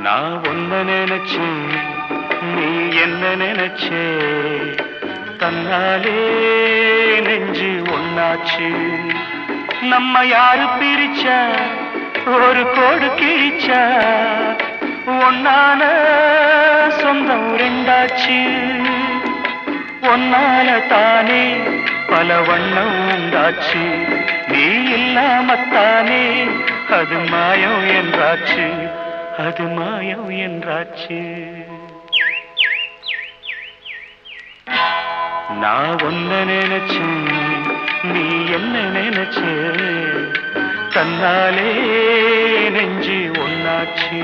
நான் ஒன்ன நினைச்சு நீ என்ன நினைச்சே தன்னாலே நெஞ்சு ஒன்னாச்சு நம்ம யாரு பிரிச்சா ஒரு கோடு கிழிச்சா ஒன்னான சொந்தம் ரெண்டாச்சு ஒன்னால தானே பல வண்ணம் உண்டாச்சு நீ இல்லாமத்தானே அது மாயம் என்றாச்சு அது மாயம் என்றாச்சு நான் ஒன்ன நினைச்சேன் நீ என்ன நினைச்சே தன்னாலே நெஞ்சு ஒன்னாச்சு